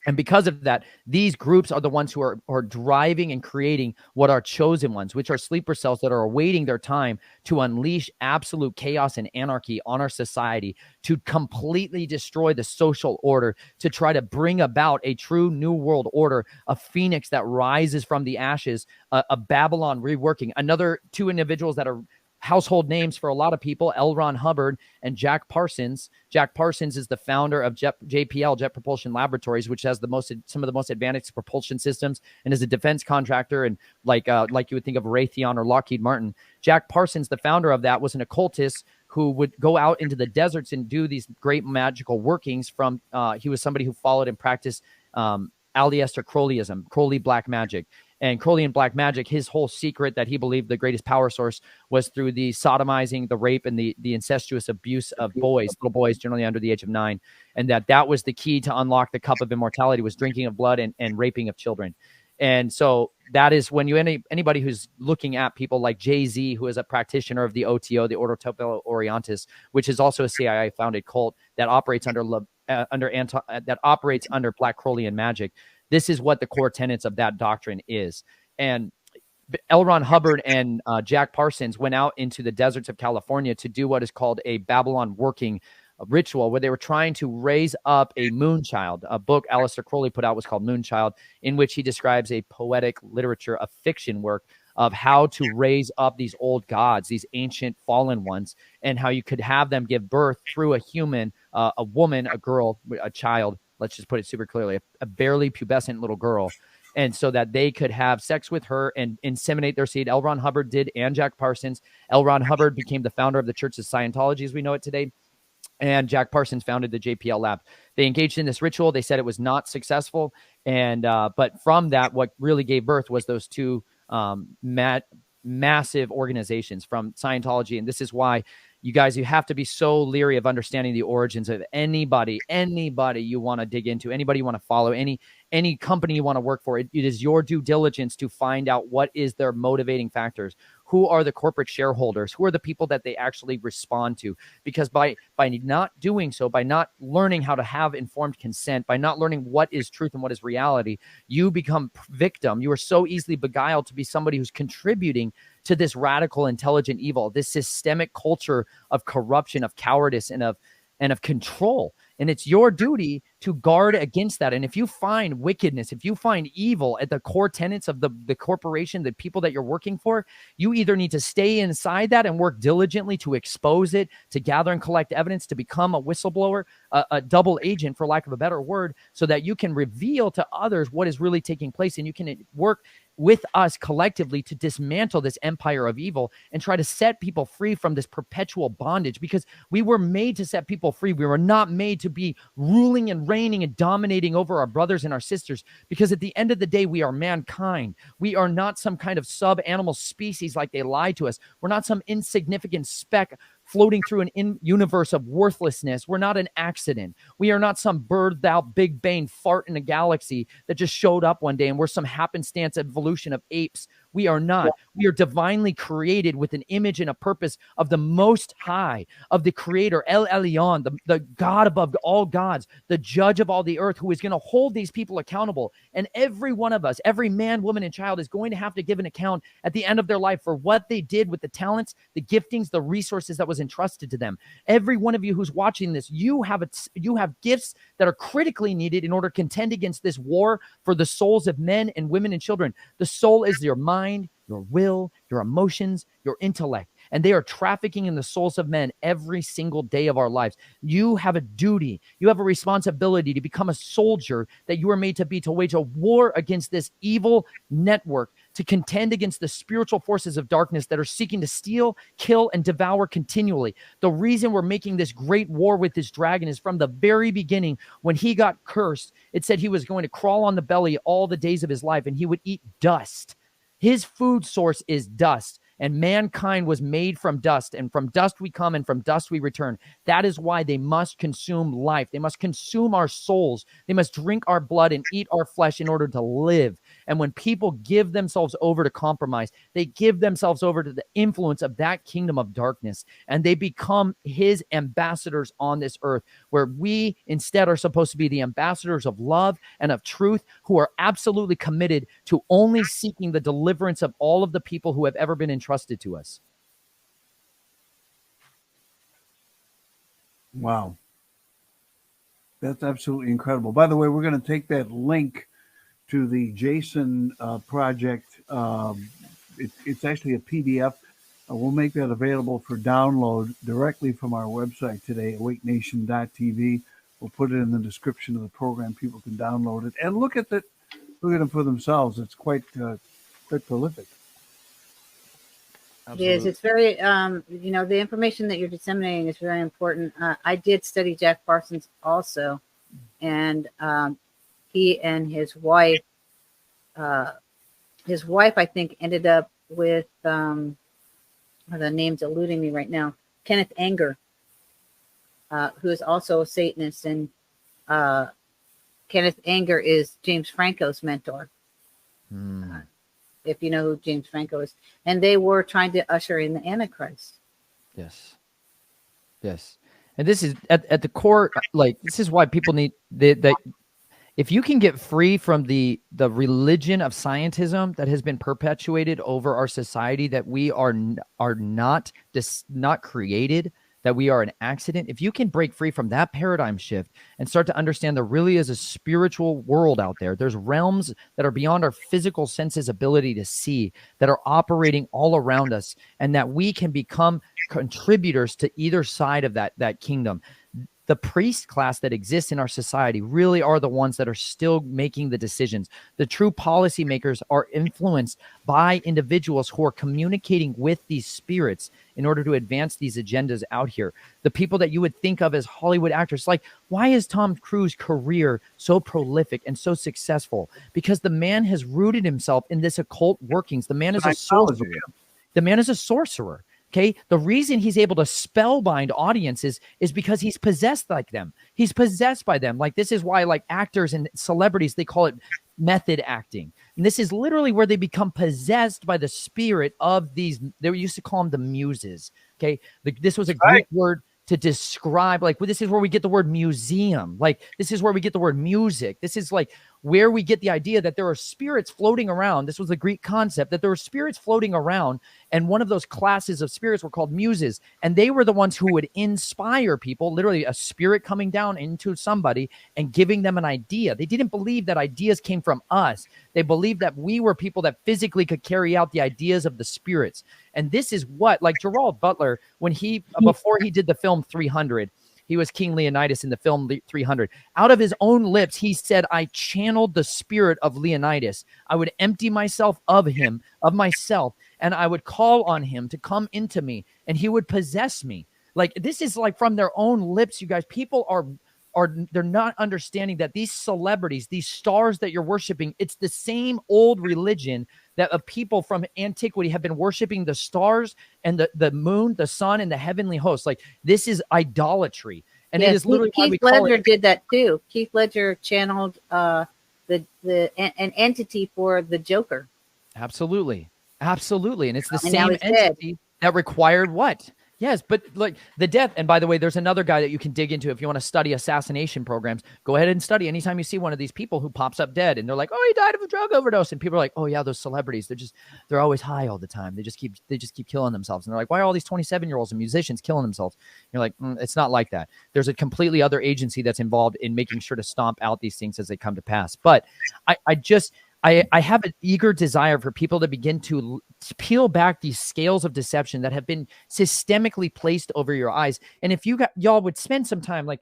And because of that, these groups are the ones who are driving and creating what are chosen ones, which are sleeper cells that are awaiting their time to unleash absolute chaos and anarchy on our society, to completely destroy the social order, to try to bring about a true new world order, a phoenix that rises from the ashes, a Babylon reworking. Another two individuals that are household names for a lot of people, L. Ron Hubbard and Jack Parsons. Jack Parsons is the founder of JPL, Jet Propulsion Laboratories, which has some of the most advanced propulsion systems and is a defense contractor, and like you would think of Raytheon or Lockheed Martin. Jack Parsons, the founder of that, was an occultist who would go out into the deserts and do these great magical workings from, he was somebody who followed and practiced Aleister Crowleyism, Crowley black magic. And Crowley and black magic, his whole secret that he believed the greatest power source was through the sodomizing, the rape, and the incestuous abuse of little boys, generally under the age of 9. And that was the key to unlock the cup of immortality, was drinking of blood and raping of children. And so that is when anybody who's looking at people like Jay-Z, who is a practitioner of the OTO, the Ordo Topelo Orientis, which is also a CIA-founded cult that operates under Black Crowleyan magic. This is what the core tenets of that doctrine is. And L. Ron Hubbard and Jack Parsons went out into the deserts of California to do what is called a Babylon working ritual, where they were trying to raise up a moonchild. A book Aleister Crowley put out was called Moonchild, in which he describes a poetic literature, a fiction work of how to raise up these old gods, these ancient fallen ones, and how you could have them give birth through a human, a woman, a girl, a child. Let's just put it super clearly, a barely pubescent little girl. And so that they could have sex with her and inseminate their seed. L. Ron Hubbard did, and Jack Parsons. L. Ron Hubbard became the founder of the Church of Scientology as we know it today. And Jack Parsons founded the JPL lab. They engaged in this ritual. They said it was not successful. And but from that, what really gave birth was those two massive organizations from Scientology. And this is why you guys, you have to be so leery of understanding the origins of anybody you want to dig into, anybody you want to follow, any company you want to work for. It is your due diligence to find out what is their motivating factors. Who are the corporate shareholders? Who are the people that they actually respond to? Because by not doing so, by not learning how to have informed consent, by not learning what is truth and what is reality, you become victim. You are so easily beguiled to be somebody who's contributing to this radical, intelligent evil, this systemic culture of corruption, of cowardice, and of control. And it's your duty to guard against that. And if you find wickedness, if you find evil at the core tenets of the corporation, the people that you're working for, you either need to stay inside that and work diligently to expose it, to gather and collect evidence, to become a whistleblower, a double agent, for lack of a better word, so that you can reveal to others what is really taking place, and you can work with us collectively to dismantle this empire of evil and try to set people free from this perpetual bondage, because we were made to set people free. We were not made to be ruling and reigning and dominating over our brothers and our sisters, because at the end of the day, we are mankind. We are not some kind of sub-animal species like they lied to us. We're not some insignificant speck floating through an universe of worthlessness. We're not an accident. We are not some birthed out Big Bang fart in a galaxy that just showed up one day and we're some happenstance evolution of apes. We are not. We are divinely created with an image and a purpose of the Most High, of the Creator, El Elyon, the God above all gods, the judge of all the earth, who is going to hold these people accountable. And every one of us, every man, woman, and child is going to have to give an account at the end of their life for what they did with the talents, the giftings, the resources that was entrusted to them. Every one of you who's watching this, you have gifts that are critically needed in order to contend against this war for the souls of men and women and children. The soul is your mind, your will, your emotions, your intellect, and they are trafficking in the souls of men every single day of our lives. You have a duty, you have a responsibility to become a soldier that you are made to be, to wage a war against this evil network, to contend against the spiritual forces of darkness that are seeking to steal, kill, and devour continually. The reason we're making this great war with this dragon is from the very beginning. When he got cursed, it said he was going to crawl on the belly all the days of his life, and he would eat dust. His food source is dust. and mankind was made from dust, and from dust we come, and from dust we return. That is why they must consume life. They must consume our souls. They must drink our blood and eat our flesh in order to live. And when people give themselves over to compromise, they give themselves over to the influence of that kingdom of darkness, and they become his ambassadors on this earth, where we instead are supposed to be the ambassadors of love and of truth, who are absolutely committed to only seeking the deliverance of all of the people who have ever been entrusted to us. Wow. That's absolutely incredible. By the way, we're going to take that link to the Jason project. It's actually a PDF. We'll make that available for download directly from our website today, awakenation.tv. We'll put it in the description of the program. People can download it and look at it for themselves. It's quite prolific. Absolutely. It is. It's very, the information that you're disseminating is very important. I did study Jack Parsons also, and he and his wife, I think, ended up with, the name's eluding me right now, Kenneth Anger, who is also a Satanist, and Kenneth Anger is James Franco's mentor. If you know who James Franco is. And they were trying to usher in the Antichrist. Yes. And this is at the core, like, this is why people need that. If you can get free from the religion of scientism that has been perpetuated over our society, that we are not created, that we are an accident, if you can break free from that paradigm shift and start to understand there really is a spiritual world out there, there's realms that are beyond our physical senses' ability to see, that are operating all around us, and that we can become contributors to either side of that kingdom. The priest class that exists in our society really are the ones that are still making the decisions. The true policymakers are influenced by individuals who are communicating with these spirits in order to advance these agendas out here. The people that you would think of as Hollywood actors, like, why is Tom Cruise's career so prolific and so successful? Because the man has rooted himself in this occult workings. The man is a sorcerer. The man is a sorcerer. Okay, the reason he's able to spellbind audiences is because he's possessed like them. He's possessed by them. Like, this is why, like, actors and celebrities, they call it method acting. And this is literally where they become possessed by the spirit of these. They used to call them the muses. Okay, this was a Greek word to describe, like, well, this is where we get the word museum. Like, this is where we get the word music. This is like where we get the idea that there are spirits floating around. This was the Greek concept, that there were spirits floating around, and one of those classes of spirits were called muses, and they were the ones who would inspire people, literally a spirit coming down into somebody and giving them an idea. They didn't believe that ideas came from us. They believed that we were people that physically could carry out the ideas of the spirits. And this is what, like, Gerald Butler, when before he did the film 300, he was King Leonidas in the film 300. Out of his own lips, he said, I channeled the spirit of Leonidas. I would empty myself of him, of myself, and I would call on him to come into me, and he would possess me. Like, this is like from their own lips, you guys. People they're not understanding that these celebrities, these stars that you're worshiping, it's the same old religion that people from antiquity have been worshiping, the stars and the moon, the sun, and the heavenly hosts. Like, this is idolatry. And yes, it is literally Keith Ledger did that too. Keith Ledger channeled an entity for the Joker. Absolutely. And it's the same entity that required what? Yes, but like the death. And by the way, there's another guy that you can dig into if you want to study assassination programs. Go ahead and study. Anytime you see one of these people who pops up dead and they're like, oh, he died of a drug overdose. And people are like, oh yeah, those celebrities, they're always high all the time. They just keep killing themselves. And they're like, why are all these 27-year-olds and musicians killing themselves? You're like, it's not like that. There's a completely other agency that's involved in making sure to stomp out these things as they come to pass. But I have an eager desire for people to begin to peel back these scales of deception that have been systemically placed over your eyes. And if y'all would spend some time, like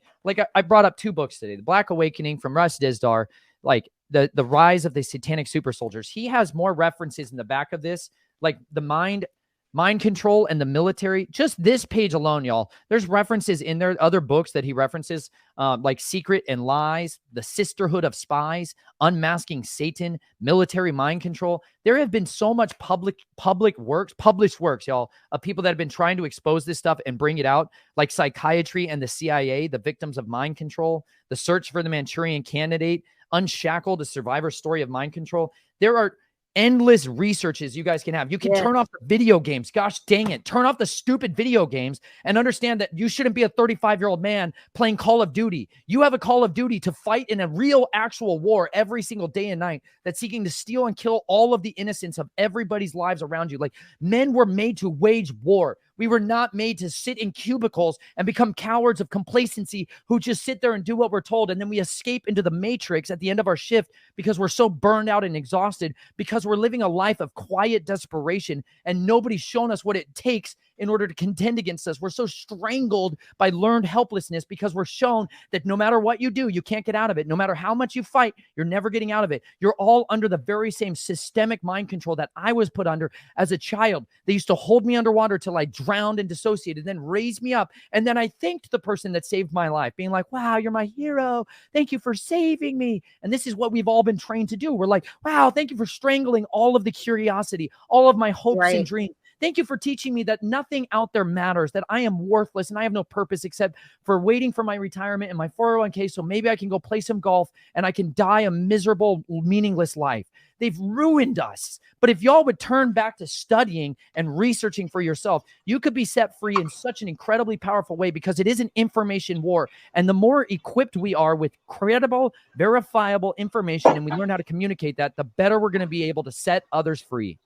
I brought up 2 books today, The Black Awakening from Russ Dizdar, like the rise of the satanic super soldiers. He has more references in the back of this, like the mind mind control and the military. Just this page alone, y'all, there's references in there, other books that he references, like Secret and Lies, The Sisterhood of Spies, Unmasking Satan, Military Mind Control. There have been so much published works, y'all, of people that have been trying to expose this stuff and bring it out, like Psychiatry and the CIA, The Victims of Mind Control, The Search for the Manchurian Candidate, Unshackled, A Survivor's Story of Mind Control. There are endless researches you guys can have. You can turn off the video games. Gosh dang it. Turn off the stupid video games and understand that you shouldn't be a 35-year-old man playing Call of Duty. You have a Call of Duty to fight in a real actual war every single day and night that's seeking to steal and kill all of the innocence of everybody's lives around you. Like, men were made to wage war. We were not made to sit in cubicles and become cowards of complacency who just sit there and do what we're told. And then we escape into the matrix at the end of our shift because we're so burned out and exhausted, because we're living a life of quiet desperation and nobody's shown us what it takes in order to contend against us. We're so strangled by learned helplessness because we're shown that no matter what you do, you can't get out of it. No matter how much you fight, you're never getting out of it. You're all under the very same systemic mind control that I was put under as a child. They used to hold me underwater till I drowned and dissociated, then raise me up. And then I thanked the person that saved my life, being like, wow, you're my hero. Thank you for saving me. And this is what we've all been trained to do. We're like, wow, thank you for strangling all of the curiosity, all of my hopes and dreams. Thank you for teaching me that nothing out there matters, that I am worthless and I have no purpose except for waiting for my retirement and my 401k so maybe I can go play some golf and I can die a miserable, meaningless life. They've ruined us. But if y'all would turn back to studying and researching for yourself, you could be set free in such an incredibly powerful way, because it is an information war. And the more equipped we are with credible, verifiable information, and we learn how to communicate that, the better we're going to be able to set others free.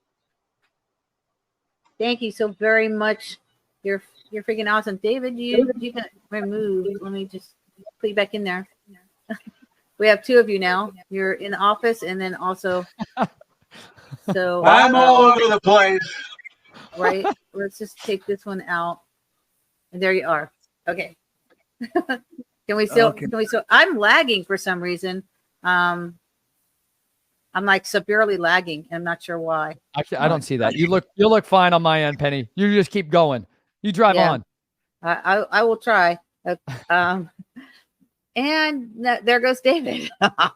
Thank you so very much. You're freaking awesome. David, you can remove. Let me just put you back in there. We have two of you now. You're in the office and then also. So I'm all over the place. Right. Let's just take this one out. And there you are. Okay. Can we still I'm lagging for some reason. I'm like severely lagging. I'm not sure why. Actually, I don't see that. You look fine on my end, Penny. You just keep going. You drive on. I will try. And there goes David. All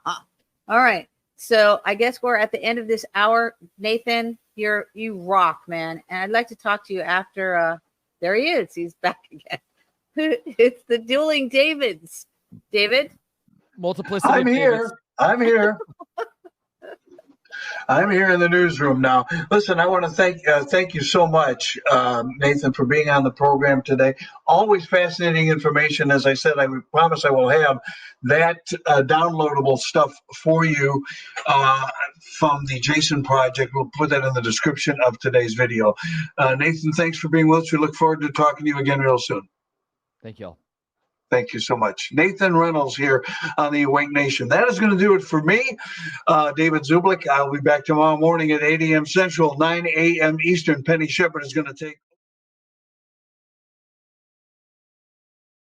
right. So I guess we're at the end of this hour. Nathan, you rock, man. And I'd like to talk to you after. There he is. He's back again. It's the dueling Davids. David? Multiplicity. I'm here. I'm here. I'm here in the newsroom now. Listen, I want to thank you so much, Nathan, for being on the program today. Always fascinating information. As I said, I promise I will have that downloadable stuff for you from the Jason Project. We'll put that in the description of today's video. Nathan, thanks for being with us. We look forward to talking to you again real soon. Thank you all. Thank you so much. Nathan Reynolds here on the Awake Nation. That is going to do it for me, David Zublik. I'll be back tomorrow morning at 8 a.m. Central, 9 a.m. Eastern. Penny Shepard is going to take